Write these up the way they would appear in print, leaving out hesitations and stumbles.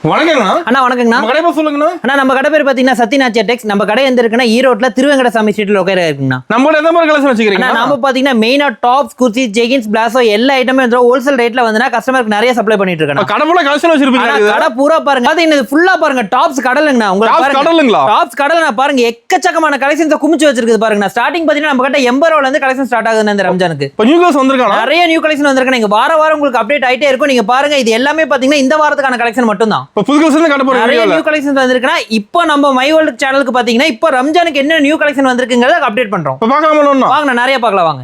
வணக்கங்கண்ணா. அண்ணா வணக்கங்கண்ணா. நம்ம கடை பேர் சொல்லுங்கண்ணா. அண்ணா நம்ம கடை பேர் பார்த்தீங்கன்னா சத்யநாச்சியா டெக்ஸ். நம்ம கடை எந்த இருக்குன்னா ஈரோட்ல திருவேங்கடசாமி ஸ்ட்ரீட்ல லொகேட் இருக்குங்கண்ணா. நம்ம எந்த மாதிரி கலெக்ஷன் வச்சுக்கிறீங்க? நம்ம பார்த்தீங்கன்னா மெயினா டாப்ஸ், குர்த்தி, ஜெகின்ஸ், பிளாசோ எல்லா ஐட்டமே வந்து ஹோல்சேல் ரேட்ல வந்து கஸ்டமருக்கு நிறைய சப்ளை பண்ணிட்டு இருக்கேன். கடை ஃபுல்லா கலெக்ஷன் வச்சிருப்பீங்க. கடை பூரா பாருங்க. அது ஃபுல்லா பாருங்க டாப்ஸ் கடலுங்கண்ணா. உங்களுக்கு கடலுங்களா? டாப்ஸ் கடல்னா பாருங்க எக்கச்சக்கமான கலெக்ஷன்ஸ் குமிச்சு வச்சிருக்குது பாருங்க. ஸ்டார்டிங் பார்த்தீங்கன்னா நம்ம கிட்ட 80 ரூபாயில இருந்து கலெக்ஷன் ஸ்டார்ட் ஆகுது இந்த ரம்ஜானுக்கு. இப்போ நியூ கலெக்ஷன் வந்திருக்காங்க. நிறைய நியூ கலெக்ஷன் வந்திருக்கு. நீங்க வார வாரம் உங்களுக்கு அப்டேட் ஆயிட்டே இருக்கும். நீங்க பாருங்க இது எல்லாமே பாத்தீங்கன்னா இந்த வாரத்துக்கான கலெக்ஷன் மட்டும் தான். இப்போ புது கலெக்ஷன் கடை போறீங்க. நிறைய நியூ கலெக்ஷன்ஸ் வந்திருக்குனா இப்போ நம்ம மை வேர்ல்ட் சேனலுக்கு பாத்தீங்கன்னா இப்போ ரம்ஜானுக்கு என்ன நியூ கலெக்ஷன் வந்திருக்குங்கறத அப்டேட் பண்றோம். இப்போ பார்க்கலாமா? வாங்க நிறைய பார்க்கலாம் வாங்க.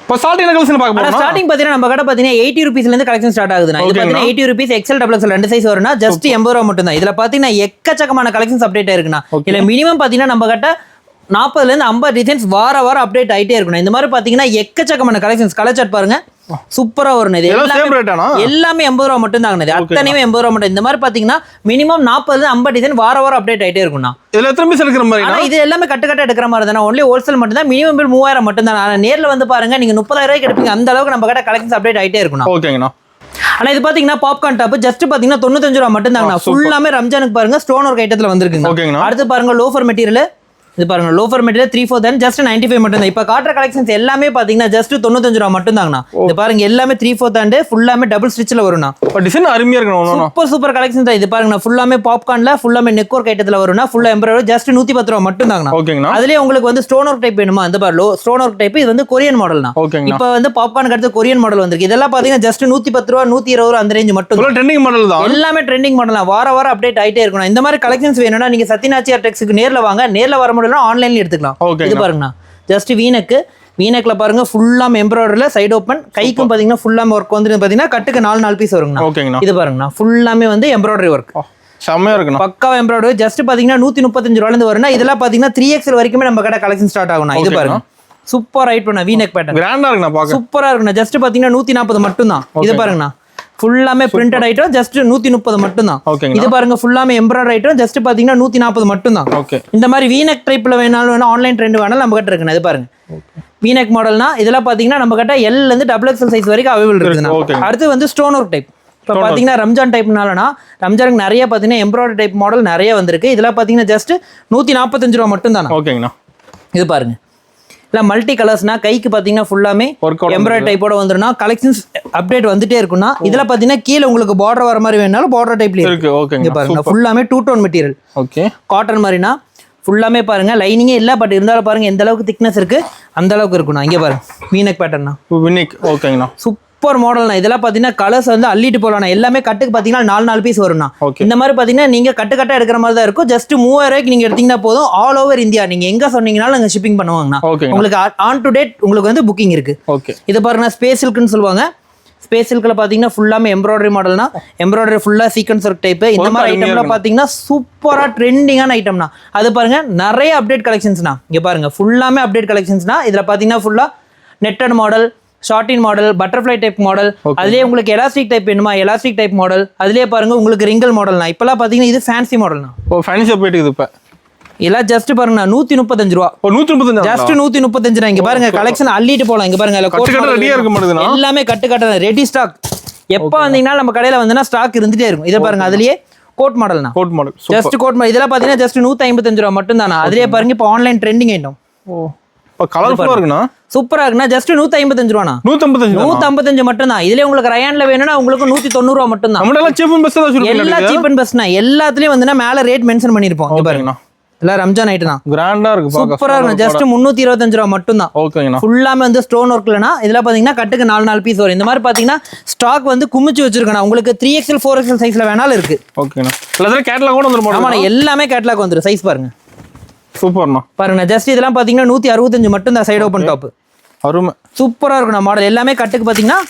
இப்போ ஸ்டார்டிங் கலெக்ஷன் பார்க்க போறோம். ஸ்டார்டிங் பாத்தீங்கன்னா நம்ம கடை பாத்தீங்கன்னா 80 ரூபீஸ்ல இருந்து கலெக்ஷன் ஸ்டார்ட் ஆகுதுனா. இது பாத்தீங்கன்னா 80 ரூபீஸ் எக்ஸ்எல் டபுள் எக்ஸ்எல் ரெண்டு சைஸ் வரும்னா ஜஸ்ட் 80 ரூபாய் மட்டும் தான். இதுல பாத்தீங்கன்னா எக்கச்சக்கமான கலெக்ஷன்ஸ் அப்டேட் ஆயிருக்குனா. இல்ல மினிமம் பாத்தீங்கன்னா நம்ம கிட்ட 40ல இருந்து 50 டிசைன்ஸ் வார வாரம் அப்டேட் ஆயிட்டே இருக்கணும். இந்த மாதிரி பாத்தீங்கன்னா எக்கச்சக்கமான கலெக்ஷன்ஸ் கலர் சார்ட் பாருங்க சூப்பரா வரும். இது எல்லாமே 80 ரூபாய் மட்டும் தாங்க. அத்தனையுமே 80 ரூபாய் மட்டும். இந்த மாதிரி பாத்தீங்கன்னா மினிமம் 40ல இருந்து 50 டிசைன் வார வாரம் அப்டேட் ஆயிட்டே இருக்கும்னா. இதுல எத்தனை பீஸ் எடுக்கிற மாதிரி? ஆனா இது எல்லாமே கட்டு எடுக்கிற மாதிரி தானே. ஒன்லி ஹோல்சேல் மட்டும் தான். மினிமம் பில் 3000 மட்டும் தான். ஆனா நேர்ல வந்து பாருங்க நீங்க 30,000 ரூபாய்க்கு எடுப்பீங்க. அந்த அளவுக்கு நம்ம கிட்ட கலெக்ஷன்ஸ் அப்டேட் ஆயிட்டே இருக்கணும். ஓகேங்கண்ணா. ஆனா இது பாத்தீங்கன்னா பாப்கார்ன் டாப் ஜஸ்ட் பாத்தீங்கன்னா 95 ரூபாய் மட்டும் தாங்க. ஃபுல்லாமே ரம்ஜானுக்கு பாருங்க ஸ்டோன் ஒர்க் ஐட்டத்துல வந்திருக்குங்க. அடுத்து பாருங்க லோஃபர் மெட்டீரியல். இது பாருங்க லோஃபர் மெட்டீரியல் 3/4 தான் ஜஸ்ட் 95 மட்டும் தான். இப்ப காட்டுற கலெக்ஷன்ஸ் எல்லாமே பாத்தீங்கன்னா ஜஸ்ட் 95 ரூபாய் மட்டும் தாங்கண்ணா. இது பாருங்க எல்லாமே 3/4 தாண்டு ஃபுல்லாமே டபுள் ஸ்டிச்ல வரும்னா. டிசைன் அருமையா இருக்கு. சூப்பர் கலெக்ஷன்ஸ் தான். இது பாருங்க ஃபுல்லாமே பாப்கார்ன்ல ஃபுல்லாமே நெக் ஒர்க் ஐட்டத்துல வரும்னா ஃபுல்லா எம்ப்ராய்டரி ஜஸ்ட் 110 ரூபாய் மட்டும் தாங்கண்ணா. ஓகேங்கண்ணா. அதுலயே உங்களுக்கு வந்து ஸ்டோன் ஒர்க் டைப் வேணுமா? அந்த பாரு ஸ்டோன் ஒர்க் டைப். இது வந்து கொரியன் மாடல்னா. இப்போ வந்து பாப்கார்னுக்கு அடுத்து கொரியன் மாடல் வந்திருக்கு. இதெல்லாம் பாத்தீங்கன்னா ஜஸ்ட் 110 ரூபாய் 120 ரூபாய் அந்த ரேஞ்ச் மட்டும். ட்ரெண்டிங் மாடல் தான். எல்லாமே ட்ரெண்டிங் மாடல் தான். வார வாரம் அப்டேட் ஆயிட்டே இருக்கணும். இந்த மாதிரி கலெக்ஷன்ஸ் வேணும்னா நீங்க சத்யநாச்சியா டெக்ஸ்க்கு நேர்ல வாங்க. நேர்ல வர முடியல ஆன்லைன்ல எடுத்துக்கலாம். இது பாருங்கண்ணா ஜஸ்ட் வீனக்ல பாருங்க ஃபுல்லாமே எம்ப்ராய்டரில சைடு ஓபன். கைக்கும் பாத்தீங்கன்னா ஃபுல்லாமே ஒர்க் வந்து பாத்தீங்கன்னா கட்டுக்கு 4 பீஸ் வருங்கண்ணா. இது பாருங்கண்ணா ஃபுல்லாமே வந்து எம்ப்ராய்டரி ஒர்க் செம்மையா இருக்கு. பக்காவா எம்ப்ராய்டரி ஜஸ்ட் பாத்தீங்கன்னா 135 ரூபாயில இருந்து வரும்னா. இதெல்லாம் பாத்தீங்கன்னா 3XL வரைக்குமே நம்ம கடை கலெக்ஷன் ஸ்டார்ட் ஆகும்னா. இது பாருங்க சூப்பர் ரைட் பண்ண வீனக் பேட்டர்ன் கிராண்டா இருக்குண்ணா. பாக்க சூப்பரா இருக்குண்ணா. ஜஸ்ட் பாத்தீங்கன்னா 140 மட்டும் தான். இது பாருங்கண்ணா ஃபுல்லாமே பிரிண்டட் ஐட்டம் ஜஸ்ட் 130 மட்டும் தான். இது பாருங்க ஃபுல்லாமே எம்ப்ராய்டரி ஐட்டம் ஜஸ்ட் பாத்தீங்கன்னா 140 மட்டும் தான். இந்த மாதிரி வீனக் டைப்ல வேணாலும் ஆன்லைன் ட்ரெண்ட் வேணாலும் நம்ம கிட்ட இருக்குண்ணா. இது பாருங்க வீனக் மாடல்னா இதெல்லாம் பாத்தீங்கன்னா நம்ம கிட்ட L ல இருந்து XXL சைஸ் வரைக்கும் அவைலபிள் இருக்குதுண்ணா. அடுத்து வந்து ஸ்டோன் ஒர்க் டைப். இப்போ பாத்தீங்கன்னா ரம்ஜான் டைப்னாலனா ரம்ஜானுக்கு நிறைய பாத்தீங்கன்னா எம்ப்ராய்டரி டைப் மாடல் நிறைய வந்திருக்கு. இதெல்லாம் பாத்தீங்கன்னா ஜஸ்ட் 145 ரூபாய் மட்டும் தானா. ஓகேங்கண்ணா. இது பாருங்க இல்ல மல்டி கலர்ஸ்னா கைக்கு பாத்தீங்கன்னா ஃபுல்லாமே எம்ப்ராய்டரி டைப்போட வந்துருனா கலெக்ஷன்ஸ் அப்டேட் வந்துட்டே இருக்கும்னா. இதுல பாத்தீங்கன்னா கீழே உங்களுக்கு பார்டர் வர மாதிரி வேணாலும் பார்டர் டைப்ல இருக்கு. ஓகேங்க பாருங்க ஃபுல்லாமே 2 டோன் மெட்டீரியல். ஓகே காட்டன் மாதிரினா ஃபுல்லாமே பாருங்க லைனிங்கே இல்ல பட் இருந்தாலும் பாருங்க எந்த அளவுக்கு திக்னஸ் இருக்கு அந்த அளவுக்கு இருக்கும்னா. இங்க பாருங்க வீனக் பேட்டர்னா வீனக். ஓகேங்கண்ணா சூப்பர் மாடல்னா. இதெல்லாம் பாத்தீங்கன்னா கலர்ஸ் வந்து அள்ளிட்டு போலாம். எல்லாமே கட்டுக்கு பாத்தீங்கன்னா 4 பீஸ் வரும்னா. இந்த மாதிரி பாத்தீங்கன்னா நீங்க கட்டா எடுக்கிற மாதிரி தான் இருக்கும். ஜஸ்ட் 3000 ரூபாய்க்கு நீங்க எடுத்தீங்கன்னா போதும். ஆல் ஓவர் இந்தியா நீங்க எங்க சொன்னீங்கனாலும் நாங்க ஷிப்பிங் பண்ணுவாங்கண்ணா. உங்களுக்கு ஆன் டு டேட் உங்களுக்கு வந்து புக்கிங் இருக்கு. இது பாருங்க ஸ்பேஸ் சில்க்னு சொல்லுவாங்க. ஸ்பேஸ் சில்க்ல பாத்தீங்கன்னா ஃபுல்லாமே எம்ப்ராய்டரி மாடல்னா எம்ப்ராய்டரி ஃபுல்லா சீக்வென்ஸ் ஒர்க் டைப். இந்த மாதிரி ஐட்டம்லாம் பாத்தீங்கன்னா சூப்பரா ட்ரெண்டிங்கான ஐட்டம்னா. அது பாருங்க நிறைய அப்டேட் கலெக்ஷன்ஸ்னா. இங்க பாருங்க ஃபுல்லாமே அப்டேட் கலெக்ஷன்ஸ்னா. இதுல பாத்தீங்கன்னா ஃபுல்லா netted model, ஷார்டின் model, butterfly type model. அதுலயே உங்களுக்கு எலாஸ்டிக் டைப் வேணுமா எலாஸ்டிக் டைப் மாடல். அதுலயே பாருங்க உங்களுக்கு ரிங்கல் மாடல்னா. இப்பெல்லாம் பாத்தீங்கன்னா இது ஃபேன்சி மாடல்னா. ஃபேன்சி போயிட்டு இப்ப எல்லாம் ஜஸ்ட் பாருங்க 135 ரூபா. 135 ஜஸ்ட் 135. இங்க பாருங்க கலெக்ஷன் அள்ளிட்டு போலாம். இங்க பாருங்க ரெடியா இருக்க மாட்டேங்குது. எல்லாமே கட்டு ரெடி ஸ்டாக். எப்ப வந்தீங்கன்னா நம்ம கடையில வந்தா ஸ்டாக் இருந்துட்டே இருக்கும். இத பாருங்க அதுலயே கோட் மாடல்னா. Coat model just coat model. இதெல்லாம் பாத்தீங்கன்னா ஜஸ்ட் 155 ரூபா மட்டும் தானா. அதுலயே பாருங்க இப்போ ஆன்லைன் ட்ரெண்டிங் ஐட்டம். இப்போ கலர்ஃபுல்லா இருக்குண்ணா. சூப்பரா இருக்குண்ணா. ஜஸ்ட் 155 ரூபாண்ணா. 155 மட்டும் தான். இதுல உங்களுக்கு ரயான்ல வேணும்னா உங்களுக்கு 190 ரூபா மட்டும் தான். நம்மள சீப் அண்ட் பெஸ்ட் தான் சொல்றீங்க. எல்லா சீப் அண்ட் பெஸ்ட்னா எல்லாத்துலயும் வந்து மேல ரேட் மென்ஷன் பண்ணிருப்போம். இங்க பாருங்க எல்லாம் ரம்ஜான் ஐட்டம் தான். கிராண்டா இருக்கு பாக்க. சூப்பரா இருக்கு. ஜஸ்ட் 325 ரூபா மட்டும் தான். ஓகேங்கண்ணா. ஃபுல்லாமே வந்து ஸ்டோன் ஒர்க்லனா. இதுல பாத்தீங்கன்னா கட்டுக்கு 4 பீஸ் வரும். இந்த மாதிரி பாத்தீங்கன்னா ஸ்டாக் வந்து குமிச்சு வச்சிருக்கணும். உங்களுக்கு 3XL 4XL சைஸ்ல வேணாலும் இருக்கு. ஓகேண்ணா. எல்லாமே கேட்டலாக் கூட வந்துரும். ஆமா எல்லாமே கேட்டலாக் வந்துரும். சைஸ் பாருங்க சூப்பர்ண்ணா. பாருங்க ஜஸ்ட் இதெல்லாம் பாத்தீங்கன்னா 165 மட்டும் தான். சைடு ஓபன் டாப் அருமை சூப்பரா இருக்கும் மாடல். எல்லாமே கட்டுக்கு பாத்தீங்கன்னா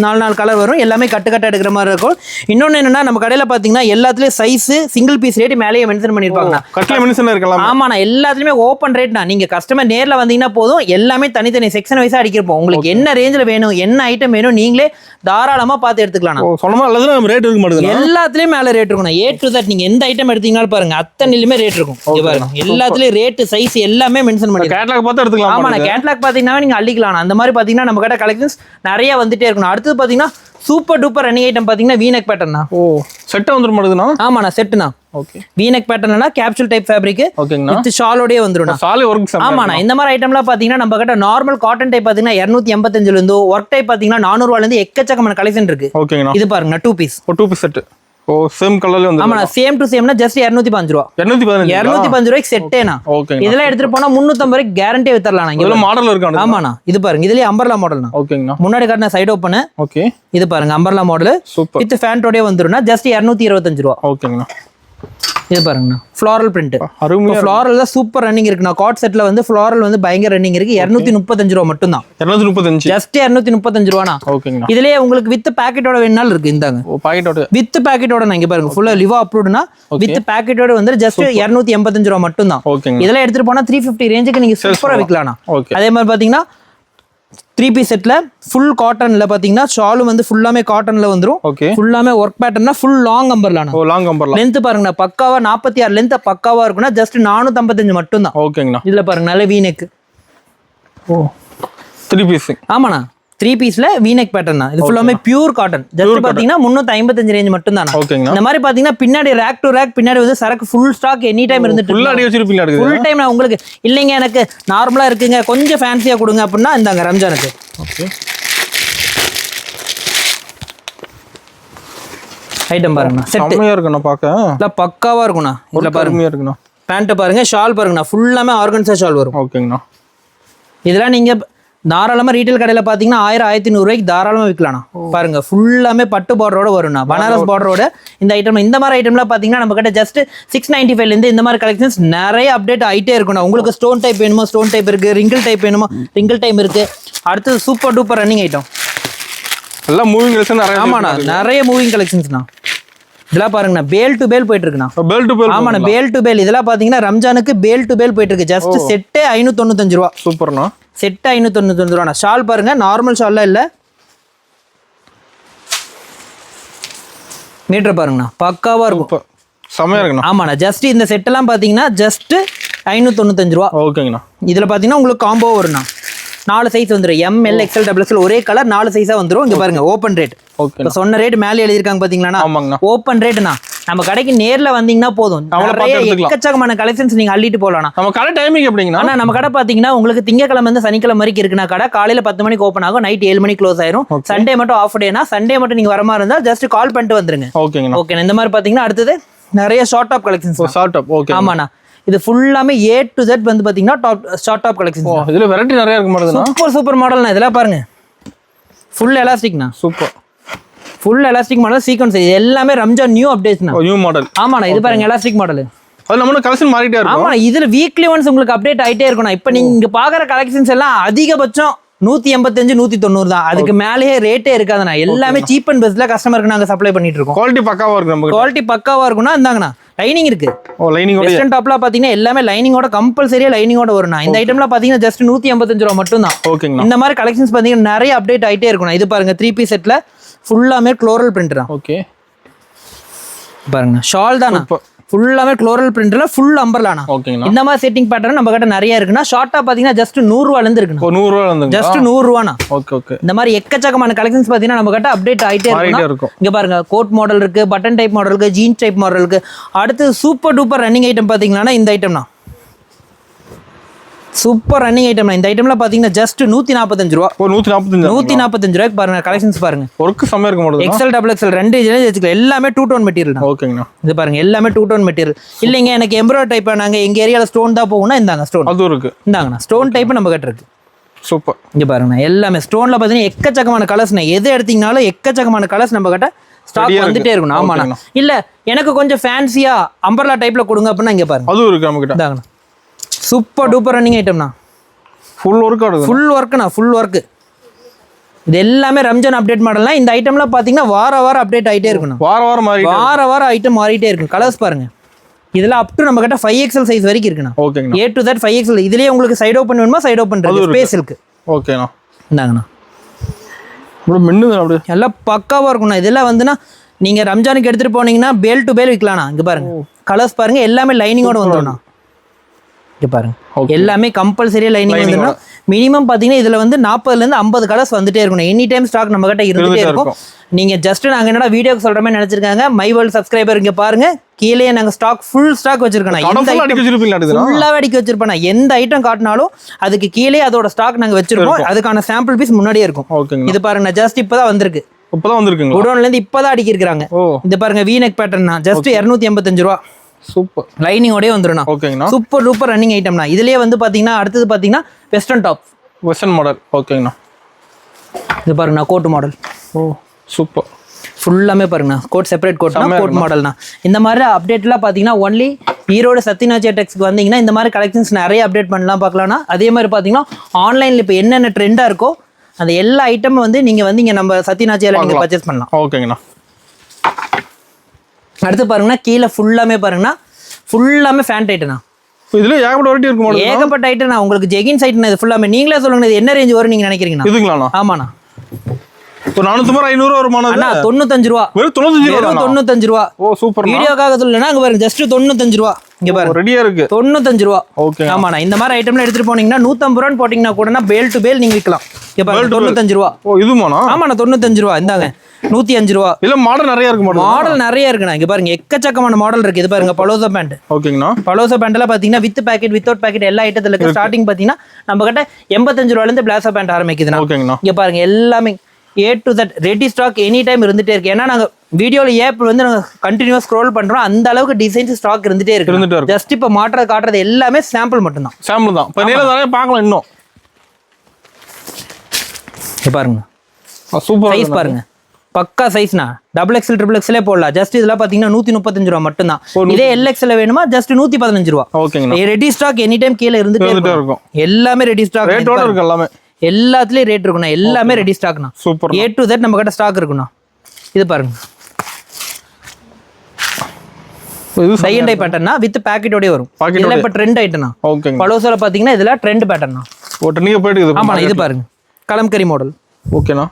4 கலர் வரும். எல்லாமே கட்டு எடுக்கிற மாதிரி இருக்கும். இன்னொன்னு என்னன்னா நம்ம கடையில பாத்தீங்கன்னா எல்லாத்துலயும் சைஸ் சிங்கிள் பீஸ் ரேட் மேலேயே மென்ஷன் பண்ணிருப்பாங்க. கட்ல மென்ஷன் இருக்கலாம். ஆமாண்ணா எல்லாத்துலயுமே ஓப்பன் ரேட்னா. நீங்க கஸ்டமர் நேர்ல வந்தீங்கன்னா போதும். எல்லாமே தனித்தனி செக்ஷன் வைஸா அடிக்கிறப்போம். உங்களுக்கு என்ன ரேஞ்சில் வேணும் என்ன ஐட்டம் வேணும் நீங்களே தாராளமா பார்த்து எடுத்துக்கலாம். சொன்னமா அல்லது நம்ம ரேட் இருக்க மாட்டேங்குது. எல்லாத்துலயும் மேல ரேட் இருக்கும். A to Z நீங்க எந்த ஐட்டம் எடுத்தீங்கனாலும் பாருங்க அத்தனையிலுமே ரேட் இருக்கும். பாருங்க எல்லாத்துலயும் ரேட் சைஸ் எல்லாமே மென்ஷன் பண்ணி கேட்டலாக் பார்த்து எடுத்துக்கலாம். ஆமாண்ணா கேட்டலாக் பாத்தீங்கன்னா நீங்க அள்ளிக்கலாம். அந்த மாதிரி பாத்தீங்கன்னா நம்ம கிட்ட கலெக்ஷன்ஸ் நிறைய வந்துட்டே இருக்கணும். அடுத்து பாத்தீங்கன்னா சூப்பர் டூப்பர் ரன்னிங் ஐட்டம் பாத்தீங்கன்னா வீனக் பேட்டர்னா. ஓ செட்டா வந்துட மாட்டேதுண்ணா. ஆமாண்ணா செட்டுண்ணா. ஓகே வீனக் பேட்டர்னா கேப்சூல் டைப் ஃபேப்ரிக் ஓகேங்கண்ணா. வித் ஷாலோடயே வந்துடும். சாலே ஒர்க். ஆமாண்ணா இந்த மாதிரி ஐட்டம்லாம் பாத்தீங்கன்னா நம்ம கிட்ட நார்மல் காட்டன் டைப் பாத்தீங்கன்னா 285 இருந்து ஒர்க் டைப் பாத்தீங்கன்னா 400 ரூபாயில இருந்து எக்கச்சக்கமான கலெக்ஷன் இருக்கு. ஓகேங்கண்ணா. இது பாருங்க 2 பீஸ். ஓ 2 பீஸ் செட். ஓ சேம் கலர்ல வந்து. ஆமாண்ணா சேம் டு சேம்னா ஜஸ்ட் 205 ரூபா. 215 ரூபாய்க்கு செட்டேனா. ஓகே. இதெல்லாம் எடுத்துட்டு போனா 350 ரூபாய்க்கு கேரண்டியா வித்தரலாம். இதுல மாடல் இருக்கானே. ஆமாண்ணா இது பாருங்க இதுலயே அம்பர்லா மாடல்னா. ஓகேங்கண்ணா. முன்னாடி காட்டின சைடு ஓபன். ஓகே. இது பாருங்க அம்பர்லா மாடல் சூப்பர் வித் ஃபேண்டோடே வந்துரும்னா ஜஸ்ட் 225 ரூபா. ஓகேங்கண்ணா. இது பாருங்கண்ணா ஃப்ளாரல் பிரிண்ட். அருமையா ஃப்ளாரல் தான் சூப்பர் ரன்னிங் இருக்குண்ணா. காட் செட்ல வந்து ஃப்ளாரல் வந்து பயங்கர ரன்னிங் இருக்கு. 235 ரூபா மட்டும் தான். 235 ஜஸ்ட் 235 ரூபானா. ஓகேங்கண்ணா. இதுலயே உங்களுக்கு வித் பாக்கெட்டோட வேணாலும் இருக்கு. இந்தாங்க ஓ பாக்கெட்டோட வித் பாக்கெட்டோட இங்க பாருங்க ஃபுல்லா லிவா அப்ரூவ்ட்னா வித் பாக்கெட்டோட வந்து ஜஸ்ட் 285 ரூபா மட்டும் தான். ஓகேங்க. இதெல்லாம் எடுத்துட்டு போனா 350 ரேஞ்சுக்கு நீங்க சூப்பரா விக்கலாம்னா. ஓகே. அதே மாதிரி பாத்தீங்கன்னா 3 பீஸ் செட்ல ஃபுல் காட்டன்ல பாத்தீங்கன்னா ஷாலும் வந்து ஃபுல்லாமே காட்டன்ல வந்துரும். ஓகே. ஃபுல்லாமே ஒர்க் பேட்டர்னா ஃபுல் லாங் அம்பர்லானா. ஓ லாங் அம்பர்லா. லெந்த் பாருங்க பக்காவா 46 லெந்த் பக்காவா இருக்குன்னா ஜஸ்ட் 455 மட்டும் தான். ஓகேங்கண்ணா. இதுல பாருங்க நல்ல வீனெக். ஓ 3 பீஸ். ஆமாண்ணா 3 பீஸ்ல வீனெக் பேட்டர்ன் தான். இது ஃபுல்லாமே பியூர் காட்டன். ஜஸ்ட் பாத்தீங்கன்னா 355 ரேஞ்ச் மட்டும் தான். ஓகேங்கண்ணா. இந்த மாதிரி பாத்தீங்கன்னா பின்னாடி ரேக் டு ரேக் பின்னாடி வந்து சரக்கு ஃபுல் ஸ்டாக் எனி டைம் இருந்துட்டு ஃபுல் அடி வச்சிருப்பீங்க அடுக்கு. ஃபுல் டைம் நான் உங்களுக்கு இல்லைங்க எனக்கு நார்மலா இருக்குங்க கொஞ்சம் ஃபேன்சியா கொடுங்க அப்படின்னா இந்தாங்க ரம்ஜானுக்கு. ஓகே. ஐட்டம் பாருங்க செட் செம்மையா இருக்குண்ணா பார்க்க. இல்ல பக்காவா இருக்கும்ண்ணா. இதுல பாருங்க அருமையா இருக்குண்ணா. பேண்ட் பாருங்க ஷால் பாருங்கண்ணா ஃபுல்லாமே ஆர்கன்ஸா ஷால் வரும். ஓகேங்கண்ணா. இதெல்லாம் நீங்க தாராளமா ரீட்டைல் கடையில பாத்தீங்கன்னா 1000-1100 ரூபாய்க்கு தாராளமா விற்கலாம். பாருங்க ஃபுல்லாமே பட்டு பார்டரோட வரும்ண்ணா. பனாரஸ் பார்டரோட இந்த ஐட்டம் இந்த மாதிரி ஐட்டம்லாம் பாத்தீங்கன்னா நம்ம கிட்ட ஜஸ்ட் 695 இருந்து இந்த மாதிரி கலெக்ஷன்ஸ் நிறைய அப்டேட் ஆயிட்டே இருக்கும்ண்ணா. உங்களுக்கு ஸ்டோன் டைப் வேணுமோ ஸ்டோன் டைப் இருக்கு. ரிங்கிள் டைப் வேணுமோ ரிங்கிள் டைப் இருக்கு. அடுத்து சூப்பர் டூப்பர் ரன்னிங் ஐட்டம் எல்லாம் மூவிங் கலெக்ஷன் நிறைய. ஆமாண்ணா நிறைய மூவிங் கலெக்ஷன்ஸ்ண்ணா. இதெல்லாம் பாருங்கண்ணா பேல் டு பேல் போயிட்டு இருக்குண்ணா. பேல் டு பேல். ஆமாண்ணா பேல் டு பேல். இதெல்லாம் பாத்தீங்கன்னா ரம்ஜானுக்கு பேல் டு பேல் போயிட்டு இருக்கு. ஜஸ்ட் செட்டே 595 ரூபா. சூப்பர்ண்ணா. செட் 595 ரூபா. ஷால் பாருங்க நார்மல் ஷால்லாம் இல்ல மீட்டர் பாருங்கண்ணா பக்காவா இருக்கும். செமையா இருக்குண்ணா. ஆமாண்ணா ஜஸ்ட் இந்த செட் எல்லாம் பாத்தீங்கன்னா ஜஸ்ட் 595 ரூபா. ஓகேங்கண்ணா. இதுல பாத்தீங்கன்னா உங்களுக்கு காம்போ வரும்ண்ணா. 4 சைஸ் வந்துடும். ML XL XL ஒரே கலர் 4 சைஸா வந்துடும். இங்க பாருங்க ஓப்பன் ரேட். ஓகே. சொன்ன ரேட் மேலே எழுதிருக்காங்க பாத்தீங்களா. ஆமாங்கண்ணா. ஓப்பன் ரேட்னா நம்ம கடைக்கு நேர்ல வந்தீங்கன்னா போதும். நிறைய எக்கச்சக்கமான கலெக்ஷன்ஸ் நீங்க அள்ளிட்டு போலாம். நம்ம கடை டைமிங் எப்படிங்கண்ணா? ஆனா நம்ம கடை பாத்தீங்கன்னா உங்களுக்கு திங்கக்கிழமை வந்து சனிக்கிழமை வரைக்கும் இருக்குன்னா கடை காலையில 10 மணிக்கு ஓப்பன் ஆகும். நைட் 7 மணிக்கு க்ளோஸ் ஆயிரும். சண்டே மட்டும் ஆஃப் டேனா சண்டே மட்டும் நீங்க வர மாதிரி இருந்தா ஜஸ்ட் கால் பண்ணிட்டு வந்துருங்க. ஓகேங்கண்ணா. ஓகே. இந்த மாதிரி பாத்தீங்கன்னா அடுத்தது நிறைய short top collections. Short top. Okay. ஆமாண்ணா இது ஃபுல்லாமே A to Z வந்து பாத்தீங்கன்னா டாப் ஷார்ட் டாப் கலெக்ஷன்ஸ். இதுல வெரைட்டி நிறைய இருக்கு மாட்டேதுண்ணா. சூப்பர் மாடல்னா இதெல்லாம் பாருங்க ஃபுல் எலாஸ்டிக்னா. Super full elastic model sequins. இது எல்லாமே ரம்ஜான் நியூ அப்டேட்ஸ்னா. New model. ஆமாண்ணா இது பாருங்க எலாஸ்டிக் மாடல். அது நம்ம கலெக்ஷன் மாறிட்டே இருக்கும். ஆமாண்ணா இதுல வீக்லி ஒன்ஸ் உங்களுக்கு அப்டேட் ஆயிட்டே இருக்கணும். இப்போ நீங்க இங்க பாக்குற கலெக்ஷன்ஸ் எல்லாம் அதிகபட்சம் 185-190 தான். அதுக்கு மேலேயே ரேட்டே இருக்காதுண்ணா. எல்லாமே சீப் அண்ட் பெஸ்ட்ல கஸ்டமருக்கு நாங்க சப்ளை பண்ணிட்டு இருக்கோம். குவாலிட்டி பக்காவா இருக்கு. நம்ம குவாலிட்டி பக்காவா இருக்கும்னா இந்தாங்கண்ணா லைனிங் இருக்கு. ஓ லைனிங் ஓட. வெஸ்டர்ன் டாப்ல பாத்தீங்கன்னா எல்லாமே லைனிங்கோட கம்பல்சரியா லைனிங்கோட வரும்ண்ணா. இந்த ஐட்டம்லாம் பாத்தீங்கன்னா ஜஸ்ட் 185 ரூபா மட்டும் தான். ஓகேங்கண்ணா. இந்த மாதிரி கலெக்ஷன்ஸ் பாத்தீங்கன்னா நிறைய அப்டேட் ஆயிட்டே இருக்கணும். இது பாருங்க 3 பீஸ் செட்ல ஃபுல்லாமே ஃப்ளோரல் பிரிண்ட் தான். ஓகே. பாருங்க ஷால் தானா ஃபுல்லாமே ஃப்ளோரல் பிரிண்ட்ல ஃபுல் அம்பர்லானா. ஓகேங்கண்ணா. இந்த மாதிரி செட்டிங் பேட்டர்ன் நம்ம கிட்ட நிறைய இருக்குன்னா ஷார்ட்டா பாத்தீங்கன்னா ஜஸ்ட் 100 ரூபாயில இருந்து இருக்கு. 100 ரூபாயில இருந்து ஜஸ்ட் 100 ரூபானா. Okay okay. இந்த மாதிரி எக்கச்சக்கமான கலெக்ஷன்ஸ் பாத்தீங்கன்னா நம்ம கிட்ட அப்டேட் ஆயிட்டே இருக்கும். இங்க பாருங்க கோட் மாடல் இருக்கு, பட்டன் டைப் மாடல் இருக்கு, ஜீன்ஸ் டைப் மாடல் இருக்கு. அடுத்து சூப்பர் டூப்பர் ரன்னிங் ஐட்டம் பாத்தீங்கன்னா இந்த ஐட்டம்னா சூப்பர் ரன்னிங் ஐட்டம். இந்த ஐட்டம்ல பாத்தீங்கன்னா ஜஸ்ட் 145 ரூபா. 145 ரூபாய்க்கு பாருங்க கலெக்ஷன்ஸ் பாருங்க. ஒர்க் செமையா இருக்கு மாடல். XL XXL ரெண்டு வச்சுக்கலாம். எல்லாமே 2 டோன் மெட்டீரியல் தான். ஓகேங்கண்ணா. இது பாருங்க எல்லாமே 2 டோன் மெட்டீரியல். இல்லைங்க எனக்கு எம்ப்ராய்டரி டைப் நாங்க எங்க ஏரியால ஸ்டோன் தான் போகும்னா இந்தாங்க ஸ்டோன். அது இருக்கு. இந்தாங்கண்ணா ஸ்டோன் டைப் நம்ம கிட்ட இருக்கு. சூப்பர். இங்க பாருங்க எல்லாமே ஸ்டோன்ல பாத்தீங்கன்னா எக்கச்சக்கமான கலர்ஸ்னா எது எடுத்தீங்கனாலும் எக்கச்சக்கமான கலர்ஸ் நம்ம கிட்ட ஸ்டாக் வந்துட்டே இருக்கும். ஆமாண்ணா. இல்ல எனக்கு கொஞ்சம் ஃபேன்சியா அம்பர்லா டைப்ல கொடுங்க அப்படின்னா இங்க பாருங்க அது இருக்கு நம்ம கிட்ட. இந்தாங்கண்ணா சூப்பர் டூப்பர் ரன்னிங் ஐட்டம்னா ஃபுல் ஒர்க் ஆடுது. ஃபுல் ஒர்க்னா ஃபுல் ஒர்க். இது எல்லாமே ரம்ஜான் அப்டேட் மாடல்னா இந்த ஐட்டம்லாம் பாத்தீங்கன்னா வாரம் அப்டேட் ஆயிட்டே இருக்கணும். வாரம் ஐட்டம் மாறிட்டே இருக்கும். கலர்ஸ் பாருங்க இதெல்லாம் அப் டு நம்ம கிட்ட 5XL சைஸ் வரைக்கும் இருக்குண்ணா. ஓகேங்கண்ணா. A to Z 5XL. இதுலயே உங்களுக்கு சைடு ஓபன் வேணுமா சைடு ஓபன் இருக்கு. ஸ்பேஸ் இருக்கு. ஓகேண்ணா. இந்தாங்கண்ணா ப்ரோ மின்னுது அப்படியே. எல்லாம் பக்காவா இருக்கும்ண்ணா. இதெல்லாம் வந்துனா நீங்க ரம்ஜானுக்கு எடுத்துட்டு போனீங்கன்னா பேல் டு பேல் விற்கலாம்ண்ணா. இங்க பாருங்க கலர்ஸ் பாருங்க எல்லாமே லைனிங்கோட வந்துடும்ண்ணா. இங்க பாருங்க எல்லாமே கம்பல்சரியா லைனிங் வந்துடும். மினிமம் பார்த்தீங்கன்னா இதில் வந்து 40லேருந்து 50 கலர்ஸ் வந்துட்டே இருக்கணும். எனி டைம் ஸ்டாக் நம்ம கிட்ட இருந்துகிட்டே இருக்கும். நீங்கள் ஜஸ்ட் நாங்கள் என்னடா வீடியோக்கு சொல்கிற மாதிரி நினச்சிருக்காங்க. மை வேர்ல்ட் சப்ஸ்கிரைபர் இங்கே பாருங்க, கீழே நாங்கள் ஃபுல் ஸ்டாக் வச்சிருக்கோம். ஃபுல்லாகவே அடிக்க வச்சிருப்பேன். எந்த ஐட்டம் காட்டினாலும் அதுக்கு கீழே அதோட ஸ்டாக் நாங்கள் வச்சிருக்கோம். அதுக்கான சாம்பிள் பீஸ் முன்னாடியே இருக்கும். இது பாருங்க, ஜஸ்ட் இப்போதான் வந்திருக்கு. குடோன்லேருந்து இப்போதான் அடிக்கிருக்காங்க. இது பாருங்க, வீநெக் பேட்டர்ன் தான், ஜஸ்ட் 285 ரூபா. சூப்பர், லைனிங்கோடய வந்துடும். ஓகேங்கண்ணா. சூப்பர் டூப்பர் ரன்னிங் ஐட்டம்னா. இதுலயே வந்து பாத்தீங்கன்னா அடுத்தது பாத்தீங்கன்னா வெஸ்டர்ன் டாப், வெஸ்டர்ன் மாடல். ஓகேங்கண்ணா. இது பாருங்கண்ணா, கோட் மாடல். ஓ சூப்பர். ஃபுல்லாமே பாருங்கண்ணா, கோட் செப்பரேட் கோட்னா கோட் மாடல்னா. இந்த மாதிரி அப்டேட்லாம் பார்த்தீங்கன்னா ஒன்லி ஈரோடு சத்யநாச்சியா டெக்ஸ்க்கு வந்தீங்கன்னா இந்த மாதிரி கலெக்ஷன்ஸ் நிறைய அப்டேட் பண்ணலாம் பார்க்கலாம்னா. அதே மாதிரி பார்த்தீங்கன்னா ஆன்லைனில் இப்போ என்னென்ன ட்ரெண்டாக இருக்கோ அந்த எல்லா ஐட்டமும் வந்து நீங்கள் வந்து இங்கே நம்ம சத்யநாச்சியாவில் நீங்கள் பர்ச்சேஸ் பண்ணலாம். ஓகேங்கண்ணா. அடுத்து பாருங்கன்னா கீழே ஃபுல்லாமே பாருங்கன்னா ஃபுல்லாமே ஃபேண்ட் ஐட்டனா. இதுல ஏகப்பட்ட வெரைட்டி இருக்கும். ஏகப்பட்ட ஐட்டனா. உங்களுக்கு ஜெகின்ஸ் ஐட்டம் இது ஃபுல்லாமே. நீங்களே சொல்லுங்க, இது என்ன ரேஞ்ச் வரும் நீங்க நினைக்கிறீங்கண்ணா? இதுங்களாண்ணா? ஆமாண்ணா. ஒரு 400 500 வருமானம். அண்ணா 95 ரூபா. வெறும் 95 ரூபா. ஓ சூப்பர். வீடியோக்காக சொல்லலன்னா அங்க பாருங்க, ஜஸ்ட் 95 ரூபா. இங்க பாருங்க, ரெடியா இருக்கு. 95 ரூபா. ஓகே. ஆமாண்ணா. இந்த மாதிரி ஐட்டம்ல எடுத்துட்டு போனீங்கன்னா 150 ரூபான்னு போட்டீங்கன்னா கூட பேல் டு பேல் நீங்க விற்கலாம். இங்க பாருங்க, 95 ரூபா. ஓ இதுமாண்ணா? ஆமாண்ணா, 95 ரூபா. இந்தாங்க 105 ரூபா. இல்ல மாடல் நிறைய இருக்கு. மாடல் நிறைய இருக்குண்ணா. இங்க பாருங்க, எக்கச்சக்கமான மாடல் இருக்கு. இது பாருங்க, பலோசா பேண்ட். ஓகேங்கண்ணா. பலோசா பேண்ட்ல பாத்தீங்கன்னா வித் பேக்கெட் வித்தவுட் பேக்கெட் எல்லா ஐட்டத்துல இருக்கு. ஸ்டார்டிங் பாத்தீங்கன்னா நம்ம கிட்ட 85 ரூபாயில இருந்து பிளாசா பேண்ட் ஆரம்பிக்குதுண்ணா. ஓகேங்கண்ணா. இங்க பாருங்க, எல்லாமே A to Z ready stock any time இருந்துட்டே இருக்கு. ஏன்னா நாங்க வீடியோல ஏப் வந்து நாங்க கண்டினியூஸ் ஸ்க்ரோல் பண்றோம். அந்த அளவுக்கு டிசைன்ஸ் ஸ்டாக் இருந்துட்டே இருக்கு. ஜஸ்ட் இப்ப மாற்றது காட்டுறது எல்லாமே சாம்பிள் மட்டும் தான். சாம்பிள் தான். இப்ப நேரா தானே பார்க்கலாம். இன்னும் பாருங்க, சூப்பர் சைஸ் பாருங்க, பக்கா சைஸ்னா. XXL XXL போடலாம். ஜஸ்ட் இதெல்லாம் பாத்தீங்கன்னா 135 ரூபா மட்டும் தான். இதே LXL வேணுமா ஜஸ்ட் 115 ரூபா. ஓகேங்க. ரெடி ஸ்டாக் எனி டைம் கீழே இருந்துட்டே இருக்கும். எல்லாமே ரெடி ஸ்டாக். ரேட்டோட இருக்கு. எல்லாமே எல்லாத்துலயும் ரேட் இருக்குண்ணா. எல்லாமே ரெடி ஸ்டாக்னா. சூப்பர். A to Z நம்ம கிட்ட ஸ்டாக் இருக்குண்ணா. இது பாருங்க, டை அண்ட் டை பேட்டர்னா வித் பேக்கெட்டோடய வரும். இதெல்லாம் இப்ப ட்ரெண்ட் ஐட்டம்னா. ஓகேங்க. பலோசால பாத்தீங்கன்னா இதெல்லாம் ட்ரெண்ட் பேட்டர்னா. ஓட்ட நீங்க போயிட்டு. ஆமாண்ணா. இது பாருங்க, கலம்கரி மாடல். ஓகேண்ணா.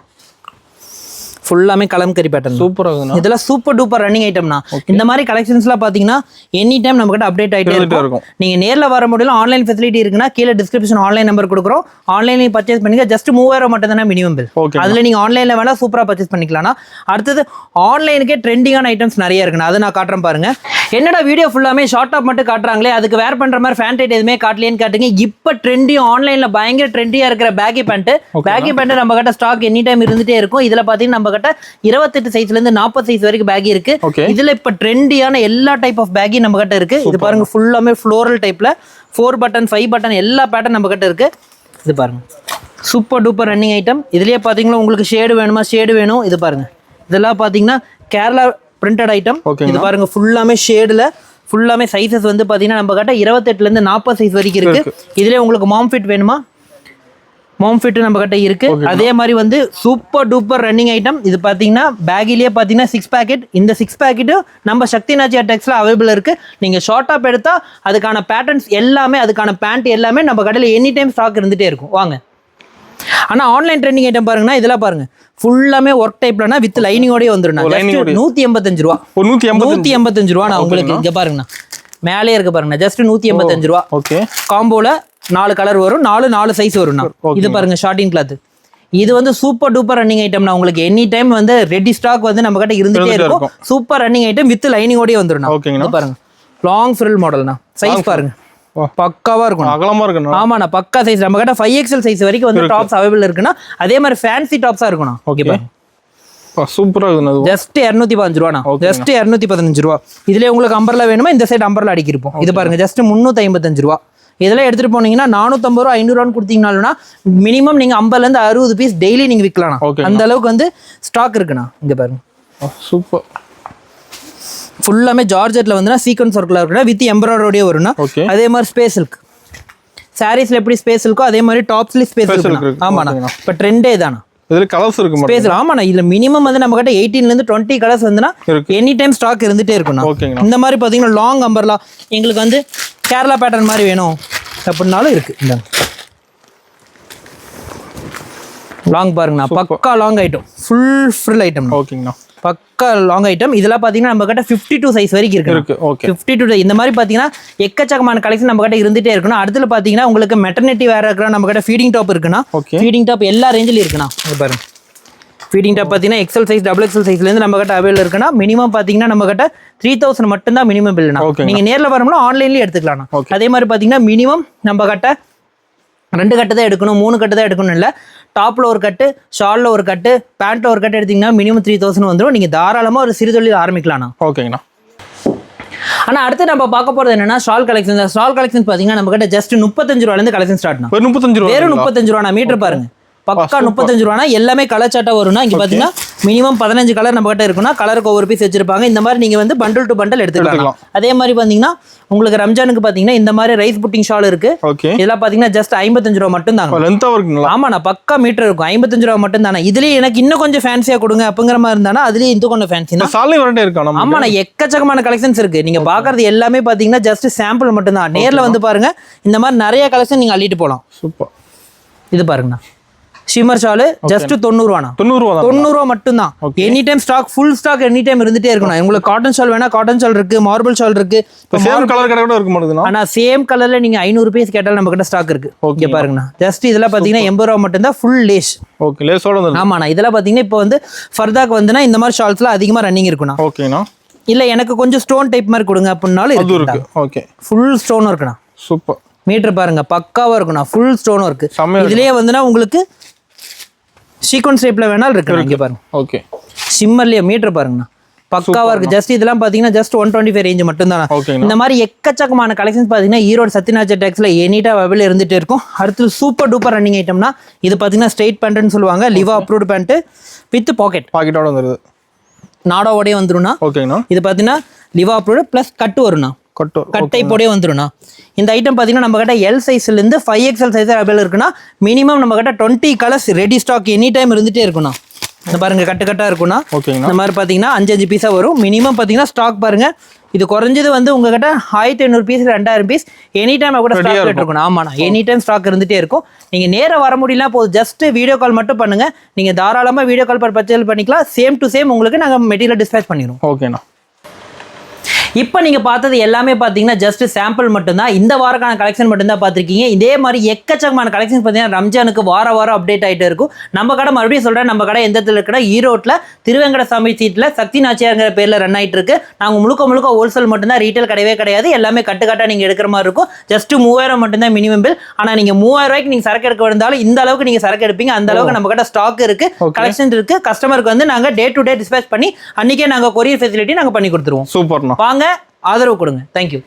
ஃபுல்லாமே கலம்கரி பேட்டர்ன். சூப்பரா இருக்குண்ணா. இதெல்லாம் சூப்பர் டூப்பர் ரன்னிங் ஐட்டம்னா. இந்த மாதிரி கலெக்ஷன்ஸ்லாம் பாத்தீங்கன்னா எனி டைம் நம்ம கிட்ட அப்டேட் ஆயிட்டே இருக்கும். நீங்க நேர்ல வர முடியல, ஆன்லைன் ஃபெசிலிட்டி இருக்குன்னா கீழே டிஸ்கிரிப்ஷன் ஆன்லைன் நம்பர் கொடுக்குறோம். ஆன்லைன்ல பர்ச்சேஸ் பண்ணிக்க. ஜஸ்ட் 3000 மட்டும் தானே மினிமம் பில். அதுல நீங்க ஆன்லைன்ல வேணா சூப்பரா பர்ச்சேஸ் பண்ணிக்கலாம். அடுத்தது ஆன்லைனுக்கே ட்ரெண்டிங்கான ஐட்டம்ஸ் நிறைய இருக்குண்ணா. அதை நான் காட்டுறேன் பாருங்க. என்னடா வீடியோ ஃபுல்லாமே ஷார்ட் டாப் மட்டும் காட்டுறாங்களே, அதுக்கு வேர் பண்ற மாதிரி ஃபேண்ட் ஐட் எதுவுமே காட்டலையேன்னு காட்டுங்க. இப்ப ட்ரெண்டி ஆன்லைன்ல பயங்கர ட்ரெண்டியா இருக்கிற பேக்கி பேண்ட். பேக்கி பேண்ட் நம்ம கிட்ட ஸ்டாக் எனி டைம் இருந்துட்டே இருக்கும். இதுல பாத்தீங்கன்னா நம்ம கிட்ட 28 சைஸ்ல இருந்து 40 சைஸ் வரைக்கும் பேக்கி இருக்கு. இதுல இப்ப ட்ரெண்டியான எல்லா டைப் ஆஃப் பேக்கி நம்ம கிட்ட இருக்கு. இது பாருங்க, ஃபுல்லாமே ஃப்ளோரல் டைப்ல 4 பட்டன் 5 பட்டன் எல்லா பேட்டர்ன் நம்ம கிட்ட இருக்கு. இது பாருங்க, சூப்பர் டூப்பர் ரன்னிங் ஐட்டம். இதுலயே பாத்தீங்கன்னா உங்களுக்கு ஷேடு வேணுமா ஷேடு வேணும். இது பாருங்க, இதெல்லாம் பாத்தீங்கன்னா கேரளா பிரிண்டட் ஐட்டம். இது பாருங்க, ஃபுல்லாமே ஷேடுல ஃபுல்லாமே சைஸஸ் வந்து பாத்தீங்கன்னா நம்ம கிட்ட 28ல இருந்து 40 சைஸ் வரைக்கும் இருக்கு. இதுலயே உங்களுக்கு மாம் ஃபிட் வேணுமா மாம் ஃபிட் நம்ம கிட்ட இருக்கு. அதே மாதிரி வந்து சூப்பர் டூப்பர் ரன்னிங் ஐட்டம். இது பாத்தீங்கன்னா பேக்கிலேயே பாத்தீங்கன்னா 6 பேக்கெட். இந்த 6 பேக்கெட்டும் நம்ம சக்திநாச்சியா டெக்ஸ்ல அவைலபிள் இருக்கு. நீங்க ஷார்ட் டாப் எடுத்தா அதுக்கான பேட்டர்ன்ஸ் எல்லாமே, அதுக்கான பேண்ட் எல்லாமே நம்ம கடையில் எனி டைம் ஸ்டாக் இருந்துட்டே இருக்கும். வாங்க. ஆனா ஆன்லைன் ட்ரெண்டிங் ஐட்டம் பாருங்கன்னா, இதெல்லாம் பாருங்க, ஃபுல்லாமே ஒர்க் டைப்லனா வித் லைனிங்கோடய வந்துடும். 185 ரூபா. 185 ரூபா. நான் உங்களுக்கு இங்க பாருங்கண்ணா, மேலே இருக்கு பாருங்க, ஜஸ்ட் 185 ரூபா. ஓகே. காம்போல 4 கலர் வரும், 4 சைஸ் வரும்ண்ணா. இது பாருங்க, ஷார்ட்டிங் கிளாத். இது வந்து சூப்பர் டூப்பர் ரன்னிங் ஐட்டம்னா. உங்களுக்கு எனி டைம் வந்து ரெடி ஸ்டாக் வந்து நம்ம கிட்ட இருந்துட்டே இருக்கும். சூப்பர் ரன்னிங் ஐட்டம் வித் லைனிங்கோடய வந்துடும். பாருங்க, லாங் ஃப்ரில் மாடல்னா. சைஸ் பாருங்க, பக்காவா இருக்கும், அகலமா இருக்கு. ஆமாண்ணா, பக்கா சைஸ். நம்ம கிட்ட 5XL சைஸ் வரைக்கும் வந்து டாப்ஸ் அவைலபிள் இருக்குன்னா. அதே மாதிரி ஃபேன்சி டாப்ஸா இருக்குண்ணா. ஓகே பாருங்க, சூப்பரா இருக்கு. ஜஸ்ட் 215 ரூபாண்ணா. ஜஸ்ட் 215 ரூபா. இதுல உங்களுக்கு அம்பர்லா வேணுமா இந்த சைடு அம்பர்லா அடிக்கிருப்போம். இது பாருங்க, ஜஸ்ட் 355 ரூபா. இதெல்லாம் எடுத்துட்டு போனீங்கன்னா 450 ரூபா 500 ரூபான்னு கொடுத்தீங்கனாலும்னா மினிமம் நீங்க 50ல இருந்து 60 பீஸ் டெய்லி நீங்க விற்கலாம். அந்த அளவுக்கு வந்து ஸ்டாக் இருக்குண்ணா. இங்க பாருங்க, சூப்பர். ஃபுல்லாமே ஜார்ஜெட்ல வந்து சீக்வன்ஸ் ஒர்க்ல இருக்குன்னா வித் எம்ப்ராய்டரியோடய வரும்னா. அதே மாதிரி ஸ்பேஸ் இருக்கு. சாரீஸ்ல எப்படி ஸ்பேஸ் இருக்கோ அதே மாதிரி டாப்ஸ்ல ஸ்பேஸ் இருக்கு. ஆமாண்ணா, இப்ப ட்ரெண்டே தானா. இதுல கலர்ஸ் இருக்கு ஸ்பேஸ். ஆமாண்ணா, இதுல மினிமம் வந்து நம்ம கிட்ட 18ல இருந்து 20 கலர்ஸ் வந்துனா எனி டைம் ஸ்டாக் இருந்துட்டே இருக்கும்ண்ணா. இந்த மாதிரி பாத்தீங்கன்னா லாங் அம்பர்லா, எங்களுக்கு வந்து கேரளா பேட்டர்ன் மாதிரி வேணும் அப்படின்னாலும் இருக்கு. இந்த லாங் பாருங்கண்ணா, பக்கா லாங் ஐட்டம், ஃபுல் ஐட்டம். ஓகேங்கண்ணா. பக்கா லாங் ஐட்டம். இதெல்லாம் பார்த்தீங்கன்னா நம்ம கிட்ட 52 சைஸ் வரைக்கும் இருக்கு. ஓகே. 52 இந்த மாதிரி பார்த்தீங்கன்னா எக்கச்சக்கமான கலெக்ஷன் நம்ம கிட்ட இருந்துட்டே இருக்கணும். அடுத்துல பார்த்தீங்கன்னா உங்களுக்கு மெட்டர்னிட்டி வேற இருக்கிற நம்ம கிட்ட ஃபீடிங் டாப் இருக்குன்னா ஃபீடிங் டாப் எல்லா ரேஞ்சிலும் இருக்குண்ணா. பாருங்க ஃபீடிங் டாப் பார்த்தீங்கன்னா எக்ஸல் சைஸ் டபுள் எக்ஸல் சைஸ்லேருந்து நம்ம கிட்ட அவைலபிள் இருக்குன்னா மினிமம் பார்த்தீங்கன்னா நம்ம கிட்ட 3000 மட்டும் தான் மினிமம் பில்னா. நீங்க நேரில் வரணும்னா ஆன்லைன்லேயே எடுத்துக்கலாம். அதே மாதிரி பார்த்தீங்கன்னா மினிமம் நம்ம கிட்ட 2 கட்டு தான் எடுக்கணும், 3 கட்டு தான் எடுக்கணும் இல்லை. டாப்ல ஒரு கட்டு, ஷால்ல ஒரு கட்டு, பேண்ட்ல ஒரு கட்டு எடுத்தீங்கன்னா மினிமம் 3000 வந்துடும். நீங்க தாராளமா ஒரு சிறு தொழில் ஆரம்பிக்கலாம்ண்ணா. ஓகேங்கண்ணா. ஆனா அடுத்து நம்ம பார்க்க போறது என்னன்னா ஷால் கலெக்ஷன். ஷால் கலெக்ஷன் பாத்தீங்கன்னா நம்ம கிட்ட ஜஸ்ட் 35 ரூபாயிலிருந்து கலெக்ஷன் ஸ்டார்ட்னா. 35 ரூபாய். வெறும் 35 ரூபா. மீட்டர் பாருங்க பக்கா 35 ரூபானா எல்லாமே கலர் சாட்டா வரும்னா. இங்க பாத்தீங்கன்னா மினிமம் 15 கலர் நம்ம கிட்ட இருக்குன்னா கலருக்கு ஒவ்வொரு பீஸ் வச்சிருப்பாங்க. இந்த மாதிரி நீங்க வந்து பண்டில் டு பண்டில் எடுத்துக்கலாம். அதே மாதிரி பாத்தீங்கன்னா உங்களுக்கு ரம்ஜானுக்கு பாத்தீங்கன்னா இந்த மாதிரி ரைஸ் புட்டிங் ஷால் இருக்கு. இதெல்லாம் பாத்தீங்கன்னா ஜஸ்ட் 55 ரூபா மட்டும் தாங்க. ஆமாண்ணா பக்கா மீட்டர் இருக்கும். 55 ரூபா மட்டும் தானே. இதுலயே எனக்கு இன்னும் கொஞ்சம் ஃபேன்சியா கொடுங்க அப்படிங்கிற மாதிரி இருந்தானா அதுலயே இன்னும் கொஞ்சம் ஃபேன்சி தான். ஆமாண்ணா எக்கச்சக்கமான கலெக்ஷன்ஸ் இருக்கு. நீங்க பாக்குறது எல்லாமே பாத்தீங்கன்னா ஜஸ்ட் சாம்பிள் மட்டும் தான். நேர்ல வந்து பாருங்க. இந்த மாதிரி நிறைய கலெக்ஷன் நீங்க அள்ளிட்டு போலாம். சூப்பர். இது பாருங்கண்ணா ஷிம்மர் ஷாலு ஜஸ்ட் 90 ரூபாண்ணா. 90 ரூபா மட்டும் தான். Any time stock, full stock any time இருந்துட்டே இருக்கணும். உங்களுக்கு காட்டன் ஷால் வேணா காட்டன் ஷால் இருக்கு, மார்பிள் ஷால் இருக்கு. சேம் கலர் கடை கூட இருக்க மாட்டேங்குது. ஆனா சேம் கலர்ல நீங்க 500 பீஸ் கேட்டாலும் நம்ம கிட்ட ஸ்டாக் இருக்கு. ஓகே பாருங்கண்ணா ஜஸ்ட் இதெல்லாம் பாத்தீங்கன்னா 80 ரூபா மட்டும் தான் ஃபுல் லேஸ். ஓகே லேஸோட வந்து. ஆமாண்ணா இதெல்லாம் பாத்தீங்கன்னா இப்போ வந்து ஃபர்தாக்கு வந்துனா இந்த மாதிரி ஷால்ஸ்லாம் அதிகமா ரன்னிங் இருக்குண்ணா. ஓகேண்ணா. இல்ல எனக்கு கொஞ்சம் ஸ்டோன் டைப் மாதிரி கொடுங்க அப்படினாலும் இருக்கு. ஓகே ஃபுல் ஸ்டோன் இருக்குண்ணா. சூப்பர். மீட்டர் பாருங்க பக்காவா இருக்குண்ணா. ஃபுல் ஸ்டோன் இருக்கு. இதுலயே வந்துனா உங்களுக்கு சீக்வன்ஸ் டைப்ல வேணாலும் இருக்கு. இங்க பாருங்க. ஓகே ஷிம்மர்லயே மீட்டர் பாருங்கண்ணா பக்காவா இருக்கு. ஜஸ்ட் இதெல்லாம் பாத்தீங்கன்னா ஜஸ்ட் 125 ரேஞ்ச் மட்டும் தான். இந்த மாதிரி எக்கச்சக்கமான கலெக்ஷன்ஸ் பாத்தீங்கன்னா ஈரோடு சத்யநாத் டெக்ஸ்ல எனிட்டா அவைலபிள் இருந்துட்டே இருக்கும். அடுத்து சூப்பர் டூப்பர் ரன்னிங் ஐட்டம்னா இது பாத்தீங்கன்னா ஸ்ட்ரெயிட் பேண்ட்னு சொல்லுவாங்க. லிவா அப்ரூவ்ட் பேண்ட் வித் பாக்கெட்டோட வந்துருது. நாடாவோடய வந்துரும்னா. ஓகேண்ணா. இது பாத்தீங்கன்னா லிவா அப்ரூவ்ட் பிளஸ் கட்டு வரும்னா. கட்டை போடே வந்துரும்னா. இந்த ஐட்டம் பாத்தீங்கன்னா நம்ம கிட்ட எல் சைஸ்ல இருந்து 5XL சைஸ் அவைலபிள் இருக்குன்னா மினிமம் நம்ம கிட்ட 20 colours ready stock any time இருந்துட்டே இருக்கும்னா. இந்த பாருங்க கட்டு கட்டா இருக்கும்னா. இந்த மாதிரி பாத்தீங்கன்னா 5 பீஸா வரும். மினிமம் பாத்தீங்கன்னா ஸ்டாக் பாருங்க. இது குறைஞ்சது வந்து உங்ககிட்ட 1500 பீஸ் 2000 பீஸ் எனி டைம் கூட ஸ்டாக் இருக்கணும். ஆமாண்ணா எனி டைம் ஸ்டாக் இருந்துட்டே இருக்கும். நீங்க நேரா வர முடியல போதும் ஜஸ்ட் வீடியோ கால் மட்டும் பண்ணுங்க. நீங்க தாராளமா வீடியோ கால் பர்ச்சேஸ் பண்ணிக்கலாம். சேம் டு சேம் உங்களுக்கு நாங்க மெட்டீரியல் டிஸ்பேச் பண்ணிடுவோம். ஓகேண்ணா. இப்போ நீங்க பார்த்தது எல்லாமே பாத்தீங்கன்னா ஜஸ்ட் சாம்பிள் மட்டும் தான். இந்த வாரக்கான கலெக்ஷன் மட்டும் தான் பார்த்திருக்கீங்க. இதே மாதிரி எக்கச்சக்கமான கலெக்ஷன்ஸ் பார்த்தீங்கன்னா ரம்ஜானுக்கு வாரம் அப்டேட் ஆகிட்டே இருக்கும். நம்ம கடை மறுபடியும் சொல்றேன், நம்ம கடை எந்த இடத்துல இருக்குன்னா ஈரோட்டில் திருவேங்கடசாமி சீட்டில் சக்தி நாச்சியாங்கிற பேர்ல ரன் ஆகிட்டு இருக்கு. நாங்கள் முழுக்க ஹோல்சேல் மட்டும்தான், ரீட்டைல் கிடையவே கிடையாது. எல்லாமே கட்டுக்கட்டா நீங்க எடுக்கிற மாதிரி இருக்கும். ஜஸ்ட் 3000 மட்டும்தான் மினிமம் பில். ஆனால் நீங்க 3000 ரூபாய்க்கு நீங்க சரக்கு எடுக்க வந்தாலும் இந்த அளவுக்கு நீங்க சரக்கு எடுப்பீங்க. அந்த அளவுக்கு நம்ம கிட்ட ஸ்டாக் இருக்கு, கலெக்ஷன் இருக்கு. கஸ்டமருக்கு வந்து நாங்கள் டே டு டே டிஸ்பேச் பண்ணி அன்னைக்கே நாங்கள் கொரியர் ஃபெசிலிட்டி நாங்கள் பண்ணி கொடுத்துருவோம். சூப்பர்ண்ணா. வாங்க ஆதரவு கொடுங்க. தேங்க்யூ.